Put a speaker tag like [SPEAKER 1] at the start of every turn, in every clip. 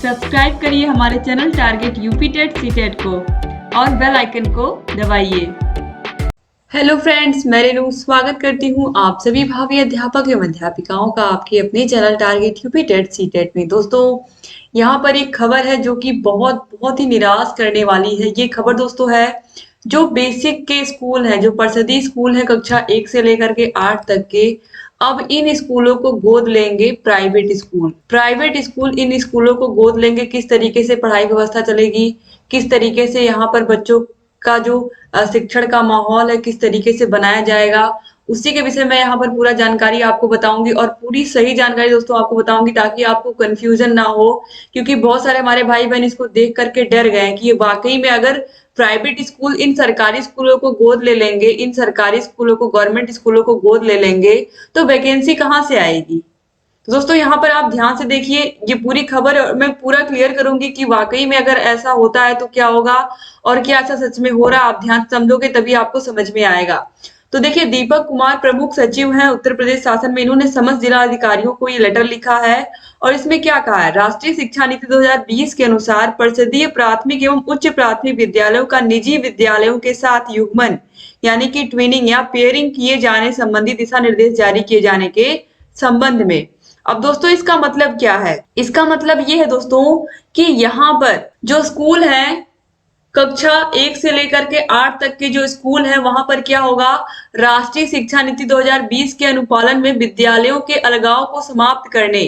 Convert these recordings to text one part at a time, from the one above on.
[SPEAKER 1] Subscribe करिए हमारे channel target UP TET C TET को और बेल आइकन को दबाइए। हेलो फ्रेंड्स, मैं रेनू स्वागत करती हूँ आप सभी भावी अध्यापक एवं अध्यापिकाओं का आपके अपने channel target UP TET C TET में। दोस्तों, यहाँ पर एक खबर है जो कि बहुत बहुत ही निराश करने वाली है। ये खबर दोस्तों है जो बेसिक के स्कूल है, जो परिषदीय स्कूल है कक्षा 1 से लेकर के 8 तक के, अब इन स्कूलों को गोद लेंगे प्राइवेट स्कूल। प्राइवेट स्कूल इन स्कूलों को गोद लेंगे। किस तरीके से पढ़ाई व्यवस्था चलेगी, किस तरीके से यहाँ पर बच्चों का जो शिक्षण का माहौल है किस तरीके से बनाया जाएगा, उसी के विषय में यहाँ पर पूरा जानकारी आपको बताऊंगी और पूरी सही जानकारी दोस्तों आपको बताऊंगी ताकि आपको कंफ्यूजन ना हो। क्योंकि बहुत सारे हमारे भाई बहन इसको देख करके डर गए कि ये वाकई में अगर प्राइवेट स्कूल इन सरकारी स्कूलों को गोद ले लेंगे, इन सरकारी स्कूलों को, गवर्नमेंट स्कूलों को गोद ले लेंगे तो वैकेंसी कहाँ से आएगी। तो दोस्तों यहाँ पर आप ध्यान से देखिए, ये पूरी खबर मैं पूरा क्लियर करूंगी कि वाकई में अगर ऐसा होता है तो क्या होगा और क्या ऐसा सच में हो रहा है। आप ध्यान समझोगे तभी आपको समझ में आएगा। तो देखिए, दीपक कुमार प्रमुख सचिव हैं उत्तर प्रदेश शासन में। इन्होंने समस्त जिला अधिकारियों को ये लेटर लिखा है और इसमें क्या कहा है, राष्ट्रीय शिक्षा नीति 2020 के अनुसार परिषदीय प्राथमिक एवं उच्च प्राथमिक विद्यालयों का निजी विद्यालयों के साथ युग्मन यानी कि ट्विनिंग या पेयरिंग किए जाने संबंधी दिशा निर्देश जारी किए जाने के संबंध में। अब दोस्तों इसका मतलब क्या है, इसका मतलब ये है दोस्तों कि यहाँ पर जो स्कूल है कक्षा 1 से लेकर के 8 तक के जो स्कूल है वहां पर क्या होगा, राष्ट्रीय शिक्षा नीति 2020 के अनुपालन में विद्यालयों के अलगाव को समाप्त करने,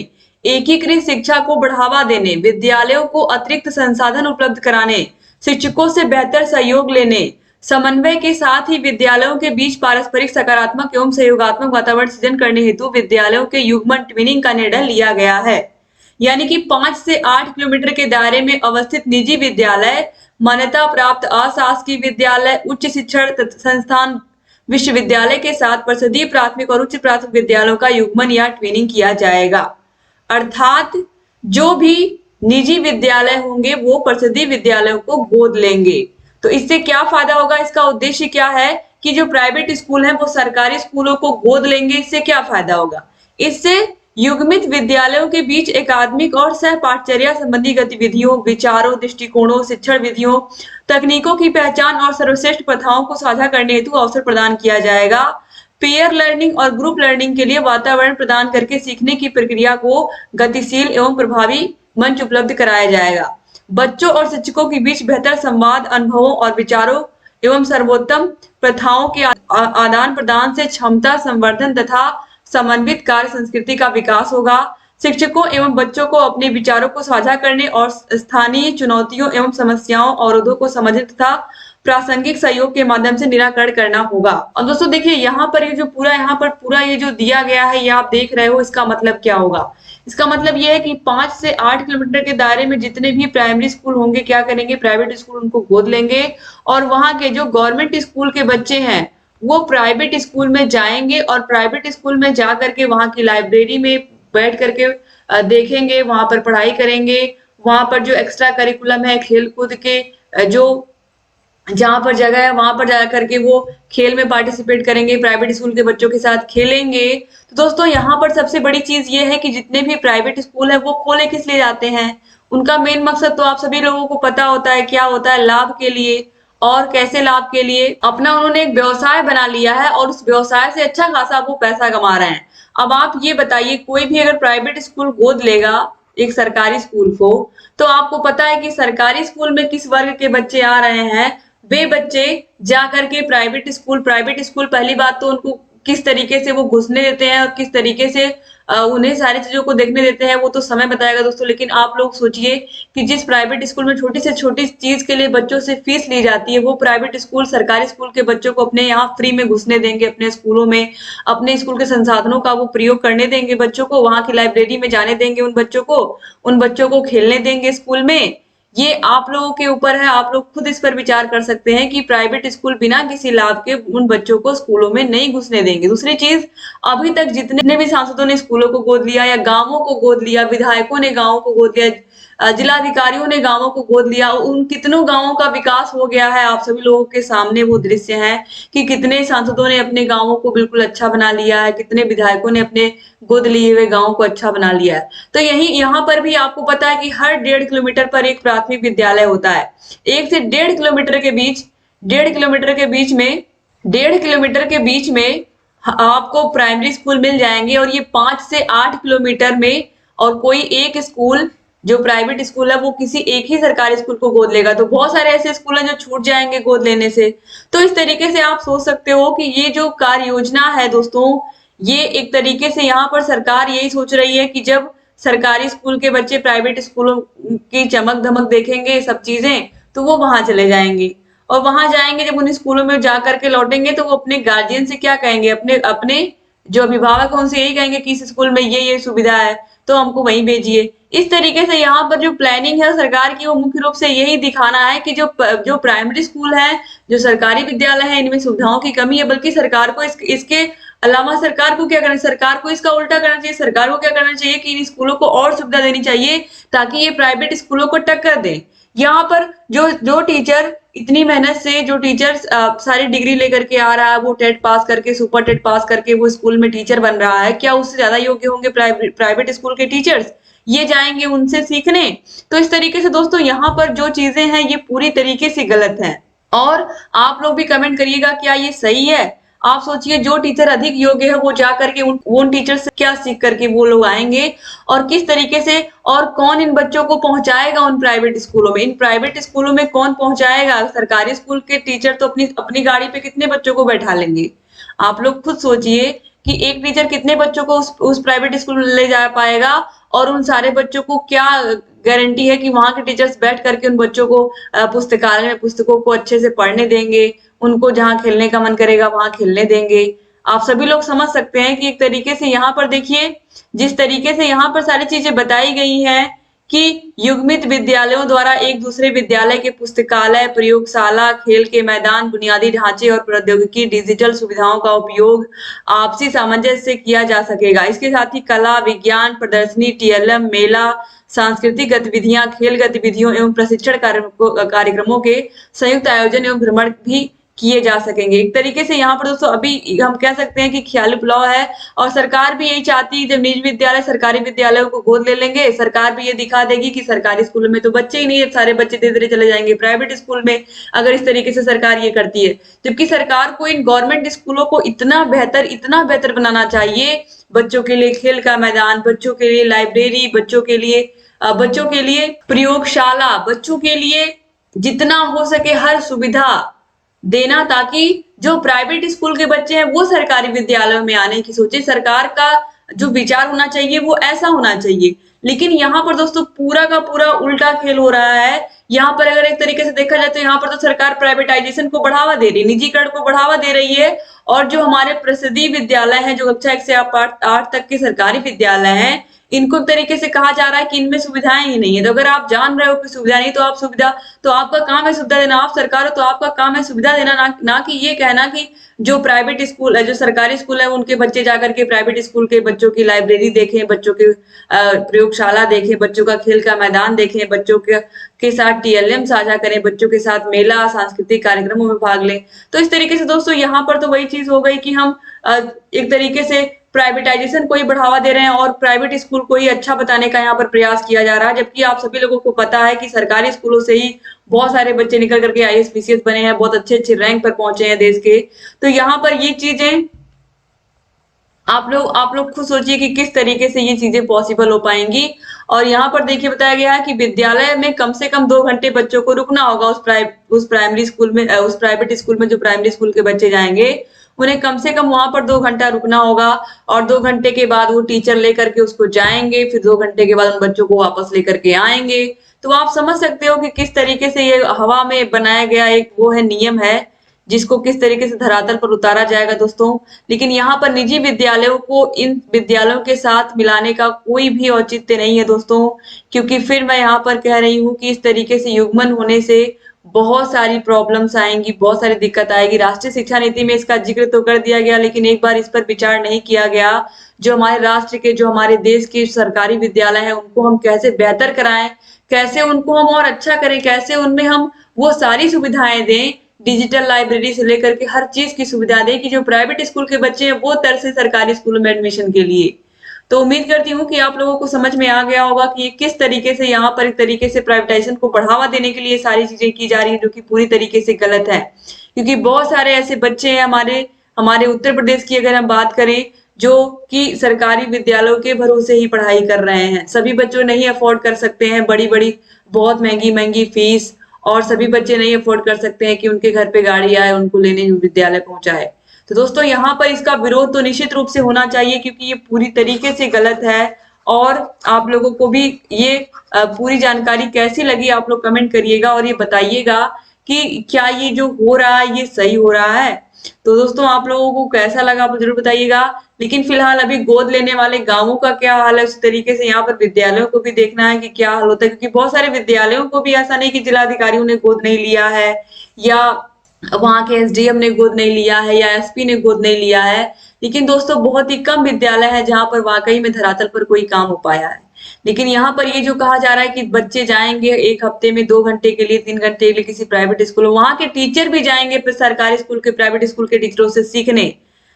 [SPEAKER 1] एकीकृत शिक्षा को बढ़ावा देने, विद्यालयों को अतिरिक्त संसाधन उपलब्ध कराने, शिक्षकों से बेहतर सहयोग लेने, समन्वय के साथ ही विद्यालयों के बीच पारस्परिक सकारात्मक एवं सहयोगात्मक वातावरण सृजन करने हेतु विद्यालयों के युग्मन ट्विनिंग का निर्णय लिया गया है। यानी कि 5 से 8 किलोमीटर के दायरे में अवस्थित निजी विद्यालय, मान्यता प्राप्त अशासकीय विद्यालय, उच्च शिक्षण संस्थान, विश्वविद्यालय के साथ परिषदीय प्राथमिक और उच्च प्राथमिक विद्यालयों का युग्मन या ट्विनिंग किया जाएगा। अर्थात जो भी निजी विद्यालय होंगे वो परिषदीय विद्यालयों को गोद लेंगे। तो इससे क्या फायदा होगा, इसका उद्देश्य क्या है कि जो प्राइवेट स्कूल है वो सरकारी स्कूलों को गोद लेंगे। इससे क्या फायदा होगा, इससे युग्मित विद्यालयों के बीच एकाडमिक और सहपाठचर्या संबंधी गतिविधियों, विचारों, दृष्टिकोणों, शिक्षण विधियों, तकनीकों की पहचान और सर्वश्रेष्ठ प्रथाओं को साझा करने हेतु अवसर प्रदान किया जाएगा। पेयर लर्निंग और ग्रुप लर्निंग के लिए वातावरण प्रदान करके सीखने की प्रक्रिया को गतिशील एवं प्रभावी मंच उपलब्ध कराया जाएगा। बच्चों और शिक्षकों के बीच बेहतर संवाद, अनुभवों और विचारों एवं सर्वोत्तम प्रथाओं के आदान प्रदान से क्षमता संवर्धन तथा समन्वित कार्य संस्कृति का विकास होगा। शिक्षकों एवं बच्चों को अपने विचारों को साझा करने और स्थानीय चुनौतियों एवं समस्याओं अवरोधों को समझने तथा प्रासंगिक सहयोग के माध्यम से निराकरण करना होगा। और दोस्तों देखिए, यहाँ पर ये जो दिया गया है, ये आप देख रहे हो, इसका मतलब क्या होगा। इसका मतलब ये है कि 5 से 8 किलोमीटर के दायरे में जितने भी प्राइमरी स्कूल होंगे क्या करेंगे, प्राइवेट स्कूल उनको गोद लेंगे और वहां के जो गवर्नमेंट स्कूल के बच्चे हैं वो प्राइवेट स्कूल में जाएंगे और प्राइवेट स्कूल में जा करके वहां की लाइब्रेरी में बैठ करके देखेंगे, वहां पर पढ़ाई करेंगे। वहां पर जो एक्स्ट्रा करिकुलम है, खेल कूद के जो जहां पर जगह है वहां पर जाकर के वो खेल में पार्टिसिपेट करेंगे, प्राइवेट स्कूल के बच्चों के साथ खेलेंगे। तो दोस्तों यहाँ पर सबसे बड़ी चीज ये है कि जितने भी प्राइवेट स्कूल है वो खोले किस लिए जाते हैं, उनका मेन मकसद तो आप सभी लोगों को पता होता है, क्या होता है, लाभ के लिए। और कैसे लाभ के लिए, अपना उन्होंने एक व्यवसाय बना लिया है और उस व्यवसाय से अच्छा खासा वो पैसा कमा रहे हैं। अब आप ये बताइए, कोई भी अगर प्राइवेट स्कूल गोद लेगा एक सरकारी स्कूल को, तो आपको पता है कि सरकारी स्कूल में किस वर्ग के बच्चे आ रहे हैं। वे बच्चे जा करके प्राइवेट स्कूल पहली बात तो उनको किस तरीके से वो घुसने देते हैं और किस तरीके से उन्हें सारी चीजों को देखने देते हैं वो तो समय बताएगा दोस्तों। लेकिन आप लोग सोचिए कि जिस प्राइवेट स्कूल में छोटी से छोटी चीज के लिए बच्चों से फीस ली जाती है, वो प्राइवेट स्कूल सरकारी स्कूल के बच्चों को अपने यहाँ फ्री में घुसने देंगे, अपने स्कूलों में अपने स्कूल के संसाधनों का वो प्रयोग करने देंगे, बच्चों को वहां की लाइब्रेरी में जाने देंगे, उन बच्चों को खेलने देंगे स्कूल में। ये आप लोगों के ऊपर है, आप लोग खुद इस पर विचार कर सकते हैं कि प्राइवेट स्कूल बिना किसी लाभ के उन बच्चों को स्कूलों में नहीं घुसने देंगे। दूसरी चीज, अभी तक जितने भी सांसदों ने स्कूलों को गोद लिया या गांवों को गोद लिया, विधायकों ने गांवों को गोद लिया, जिलाधिकारियों ने गांवों को गोद लिया, उन कितनों गांवों का विकास हो गया है। आप सभी लोगों के सामने वो दृश्य है कि कितने सांसदों ने अपने गांवों को बिल्कुल अच्छा बना लिया है, कितने विधायकों ने अपने गोद लिए हुए गांवों को अच्छा बना लिया है। तो यही यहाँ पर भी आपको पता है कि हर 1.5 किलोमीटर पर एक प्राथमिक विद्यालय होता है। 1 से 1.5 किलोमीटर के बीच, 1.5 किलोमीटर के बीच में, 1.5 किलोमीटर के बीच में आपको प्राइमरी स्कूल मिल जाएंगे। और ये 5 से 8 किलोमीटर में, और कोई एक स्कूल जो प्राइवेट स्कूल है वो किसी एक ही सरकारी स्कूल को गोद लेगा। तो बहुत सारे ऐसे स्कूल हैं जो छूट जाएंगे गोद लेने से। तो इस तरीके से आप सोच सकते हो कि ये जो कार्य योजना है दोस्तों, ये एक तरीके से यहाँ पर सरकार यही सोच रही है कि जब सरकारी स्कूल के बच्चे प्राइवेट स्कूलों की चमक धमक देखेंगे, सब चीजें, तो वो वहां चले जाएंगे। और वहां जाएंगे, जब उन स्कूलों में जा करके लौटेंगे तो वो अपने गार्जियन से क्या कहेंगे, अपने अपने जो अभिभावक है उनसे यही कहेंगे कि इस स्कूल में ये सुविधा है तो हमको वहीं भेजिए। इस तरीके से यहाँ पर जो प्लानिंग है सरकार की, वो मुख्य रूप से यही दिखाना है कि जो प्राइमरी स्कूल है, जो सरकारी विद्यालय है, इनमें सुविधाओं की कमी है। बल्कि सरकार को इसके अलावा सरकार को क्या करना, सरकार को इसका उल्टा करना चाहिए। सरकार को क्या करना चाहिए कि इन स्कूलों को और सुविधा देनी चाहिए ताकि ये प्राइवेट स्कूलों को टक्कर दें। यहाँ पर जो जो टीचर इतनी मेहनत से, जो टीचर सारी डिग्री लेकर के आ रहा है, वो टेट पास करके, सुपर टेट पास करके वो स्कूल में टीचर बन रहा है, क्या उससे ज्यादा योग्य होंगे प्राइवेट स्कूल के टीचर्स? ये जाएंगे उनसे सीखने। तो इस तरीके से दोस्तों यहाँ पर जो चीजें हैं ये पूरी तरीके से गलत है। और आप लोग भी कमेंट करिएगा क्या ये सही है। आप सोचिए, जो टीचर अधिक योग्य है वो जा करके उन टीचर से क्या सीख करके वो लोग आएंगे, और किस तरीके से, और कौन इन बच्चों को पहुंचाएगा उन प्राइवेट स्कूलों में? इन प्राइवेट स्कूलों में कौन पहुंचाएगा? सरकारी स्कूल के टीचर तो अपनी अपनी गाड़ी पे कितने बच्चों को बैठा लेंगे? आप लोग खुद सोचिए कि एक टीचर कितने बच्चों को उस प्राइवेट स्कूल में ले जा पाएगा, और उन सारे बच्चों को क्या गारंटी है कि वहां के टीचर्स बैठ करके उन बच्चों को पुस्तकालय में पुस्तकों को अच्छे से पढ़ने देंगे, उनको जहां खेलने का मन करेगा वहां खेलने देंगे? आप सभी लोग समझ सकते हैं कि एक तरीके से यहाँ पर देखिए, जिस तरीके से यहाँ पर सारी चीजें बताई गई हैं कि युग्मित विद्यालयों द्वारा एक दूसरे विद्यालय के पुस्तकालय, प्रयोगशाला, खेल के मैदान, बुनियादी ढांचे और प्रौद्योगिकी डिजिटल सुविधाओं का उपयोग आपसी सामंजस्य से किया जा सकेगा। इसके साथ ही कला, विज्ञान, प्रदर्शनी, टीएलएम, मेला, सांस्कृतिक गतिविधियां, खेल गतिविधियों एवं प्रशिक्षण कार्यक्रमों के संयुक्त आयोजन एवं भ्रमण भी किए जा सकेंगे। एक तरीके से यहाँ पर दोस्तों अभी हम कह सकते हैं कि ख्याली पुलाव है, और सरकार भी यही चाहती है। जब निजी विद्यालय सरकारी विद्यालयों को गोद ले लेंगे, सरकार भी ये दिखा देगी कि सरकारी स्कूलों में तो बच्चे ही नहीं है, सारे बच्चे धीरे धीरे चले जाएंगे प्राइवेट स्कूल में, अगर इस तरीके से सरकार ये करती है। जबकि सरकार को इन गवर्नमेंट स्कूलों को इतना बेहतर बनाना चाहिए। बच्चों के लिए खेल का मैदान, बच्चों के लिए लाइब्रेरी, बच्चों के लिए प्रयोगशाला, बच्चों के लिए जितना हो सके हर सुविधा देना, ताकि जो प्राइवेट स्कूल के बच्चे हैं वो सरकारी विद्यालयों में आने की सोचे। सरकार का जो विचार होना चाहिए वो ऐसा होना चाहिए। लेकिन यहाँ पर दोस्तों पूरा का पूरा उल्टा खेल हो रहा है। यहाँ पर अगर एक तरीके से देखा जाए तो यहाँ पर तो सरकार प्राइवेटाइजेशन को बढ़ावा दे रही है, निजीकरण को बढ़ावा दे रही है। और जो हमारे प्रसिद्धि विद्यालय हैं, जो कक्षा 1 से 8 तक के सरकारी विद्यालय हैं, इनको एक तरीके से कहा जा रहा है कि इनमें सुविधाएं ही नहीं है। तो अगर आप जान रहे हो कि सुविधा नहीं, तो आपका काम है सुविधा देना। आप सरकार हो तो आपका काम है सुविधा देना, ना कि ये कहना कि जो प्राइवेट स्कूल है, जो सरकारी स्कूल है, उनके बच्चे जाकर के प्राइवेट स्कूल के बच्चों की लाइब्रेरी देखें, बच्चों के प्रयोगशाला देखें, बच्चों का खेल का मैदान देखें, बच्चों के साथ टीएलएम साझा करें, बच्चों के साथ मेला, सांस्कृतिक कार्यक्रमों में भाग लें। तो इस तरीके से दोस्तों यहाँ पर तो वही चीज हो गई कि हम एक तरीके से प्राइवेटाइजेशन को ही बढ़ावा दे रहे हैं और प्राइवेट स्कूल को ही अच्छा बताने का यहाँ पर प्रयास किया जा रहा है। जबकि आप सभी लोगों को पता है कि सरकारी स्कूलों से ही बहुत सारे बच्चे निकल करके आईएएस पीसीएस बने हैं, बहुत अच्छे अच्छे रैंक पर पहुंचे हैं देश के। तो यहाँ पर ये चीजें आप लोग खुद सोचिए कि किस तरीके से ये चीजें पॉसिबल हो पाएंगी। और यहाँ पर देखिए बताया गया है कि विद्यालय में कम से कम 2 घंटे बच्चों को रुकना होगा। उस प्राइमरी स्कूल में, उस प्राइवेट स्कूल में जो प्राइमरी स्कूल के बच्चे जाएंगे, उन्हें कम से कम वहां पर 2 घंटा रुकना होगा। और 2 घंटे के बाद वो टीचर लेकर के उसको जाएंगे, फिर 2 घंटे के बाद उन बच्चों को वापस लेकर के आएंगे। तो आप समझ सकते हो कि किस तरीके से ये हवा में बनाया गया एक वो है नियम है, जिसको किस तरीके से धरातल पर उतारा जाएगा दोस्तों। लेकिन यहाँ पर निजी विद्यालयों को इन विद्यालयों के साथ मिलाने का कोई भी औचित्य नहीं है दोस्तों, क्योंकि फिर मैं यहाँ पर कह रही हूँ कि इस तरीके से युग्मन होने से बहुत सारी प्रॉब्लम्स आएंगी, बहुत सारी दिक्कत आएगी। राष्ट्रीय शिक्षा नीति में इसका जिक्र तो कर दिया गया, लेकिन एक बार इस पर विचार नहीं किया गया। जो हमारे राष्ट्र के, जो हमारे देश के सरकारी विद्यालय हैं, उनको हम कैसे बेहतर कराएं, कैसे उनको हम और अच्छा करें, कैसे उनमें हम वो सारी सुविधाएं दें, डिजिटल लाइब्रेरी से लेकर के हर चीज की सुविधा दें कि जो प्राइवेट स्कूल के बच्चे हैं वो तरसे सरकारी स्कूलों में एडमिशन के लिए। तो उम्मीद करती हूँ कि आप लोगों को समझ में आ गया होगा कि ये किस तरीके से यहाँ पर एक तरीके से प्राइवेटाइजेशन को बढ़ावा देने के लिए सारी चीजें की जा रही है, जो कि पूरी तरीके से गलत है। क्योंकि बहुत सारे ऐसे बच्चे हैं हमारे हमारे उत्तर प्रदेश की अगर हम बात करें, जो कि सरकारी विद्यालयों के भरोसे ही पढ़ाई कर रहे हैं। सभी बच्चों नहीं अफोर्ड कर सकते हैं बड़ी-बड़ी बहुत महंगी-महंगी फीस, और सभी बच्चे नहीं अफोर्ड कर सकते हैं कि उनके घर पे गाड़ी आए, उनको लेने विद्यालय पहुँचाए। तो दोस्तों यहाँ पर इसका विरोध तो निश्चित रूप से होना चाहिए, क्योंकि ये पूरी तरीके से गलत है। और आप लोगों को भी ये पूरी जानकारी कैसी लगी आप लोग कमेंट करिएगा और ये बताइएगा कि क्या ये जो हो रहा है ये सही हो रहा है। तो दोस्तों आप लोगों को कैसा लगा आप जरूर बताइएगा। लेकिन फिलहाल अभी गोद लेने वाले गांवों का क्या हाल है, उस तरीके से यहाँ पर विद्यालयों को भी देखना है कि क्या हाल होता है, क्योंकि बहुत सारे विद्यालयों को भी ऐसा नहीं कि जिलाधिकारियों ने गोद नहीं लिया है, या वहां के एसडीएम ने गोद नहीं लिया है, या एसपी ने गोद नहीं लिया है। लेकिन दोस्तों बहुत ही कम विद्यालय है जहां पर वाकई में धरातल पर कोई काम हो पाया है। लेकिन यहाँ पर ये जो कहा जा रहा है कि बच्चे जाएंगे 1 हफ्ते में 2 घंटे के लिए, 3 घंटे के लिए किसी प्राइवेट स्कूल, वहां के टीचर भी जाएंगे फिर सरकारी स्कूल के प्राइवेट स्कूल के टीचरों से सीखने।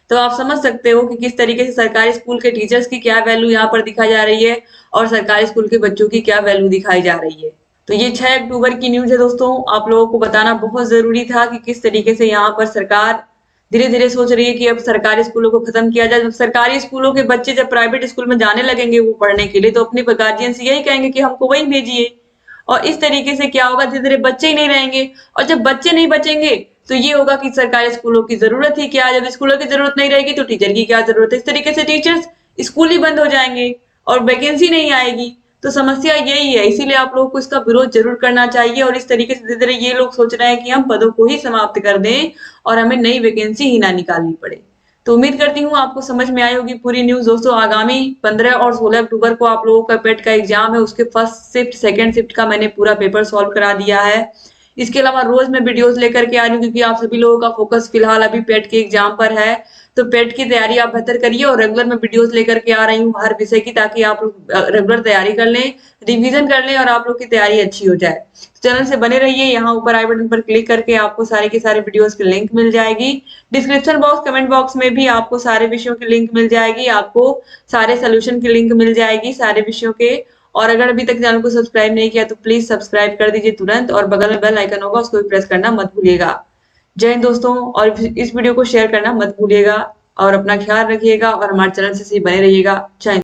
[SPEAKER 1] तो आप समझ सकते हो कि किस तरीके से सरकारी स्कूल के टीचर्स की क्या वैल्यू यहाँ पर दिखाई जा रही है और सरकारी स्कूल के बच्चों की क्या वैल्यू दिखाई जा रही है। तो ये 6 अक्टूबर की न्यूज है दोस्तों, आप लोगों को बताना बहुत जरूरी था कि किस तरीके से यहाँ पर सरकार धीरे धीरे सोच रही है कि अब सरकारी स्कूलों को खत्म किया जाए। जब सरकारी स्कूलों के बच्चे जब प्राइवेट स्कूल में जाने लगेंगे वो पढ़ने के लिए, तो अपने गार्जियन से यही कहेंगे कि हमको वही भेजिए। और इस तरीके से क्या होगा, धीरे धीरे बच्चे ही नहीं रहेंगे। और जब बच्चे नहीं बचेंगे तो ये होगा कि सरकारी स्कूलों की जरूरत ही क्या, जब स्कूलों की जरूरत नहीं रहेगी तो टीचर की क्या जरूरत है। इस तरीके से टीचर्स स्कूल ही बंद हो जाएंगे और वैकेंसी नहीं आएगी। तो समस्या यही है, इसीलिए आप लोगों को इसका विरोध जरूर करना चाहिए। और इस तरीके से धीरे धीरे ये लोग सोच रहे हैं कि हम पदों को ही समाप्त कर दें और हमें नई वैकेंसी ही ना निकालनी पड़े। तो उम्मीद करती हूँ आपको समझ में आई होगी पूरी न्यूज। दोस्तों आगामी 15 और 16 अक्टूबर को आप लोगों का पेट का एग्जाम है, उसके फर्स्ट शिफ्ट सेकंड शिफ्ट का मैंने पूरा पेपर सॉल्व करा दिया है। इसके अलावा रोज मैं वीडियोस लेकर के आ रही हूँ, क्योंकि आप सभी लोगों का फोकस फिलहाल अभी पेट के एग्जाम पर है। तो पेट की तैयारी आप बेहतर करिए, और रेगुलर मैं वीडियोस लेकर के आ रही हूँ हर विषय की, ताकि आप लोग रेगुलर तैयारी कर लें, रिवीजन कर लें और आप लोग की तैयारी अच्छी हो जाए। चैनल से बने रहिए, यहाँ ऊपर आई बटन पर क्लिक करके आपको सारे के सारे वीडियोस की लिंक मिल जाएगी। डिस्क्रिप्शन बॉक्स कमेंट बॉक्स में भी आपको सारे विषयों की लिंक मिल जाएगी, आपको सारे सोल्यूशन की लिंक मिल जाएगी सारे विषयों के। और अगर अभी तक चैनल को सब्सक्राइब नहीं किया तो प्लीज सब्सक्राइब कर दीजिए तुरंत, और बगल में बेल आइकन होगा उसको भी प्रेस करना मत भूलिएगा। जय हिंद दोस्तों, और इस वीडियो को शेयर करना मत भूलिएगा, और अपना ख्याल रखिएगा और हमारे चैनल से बने रहिएगा। जय हिंद।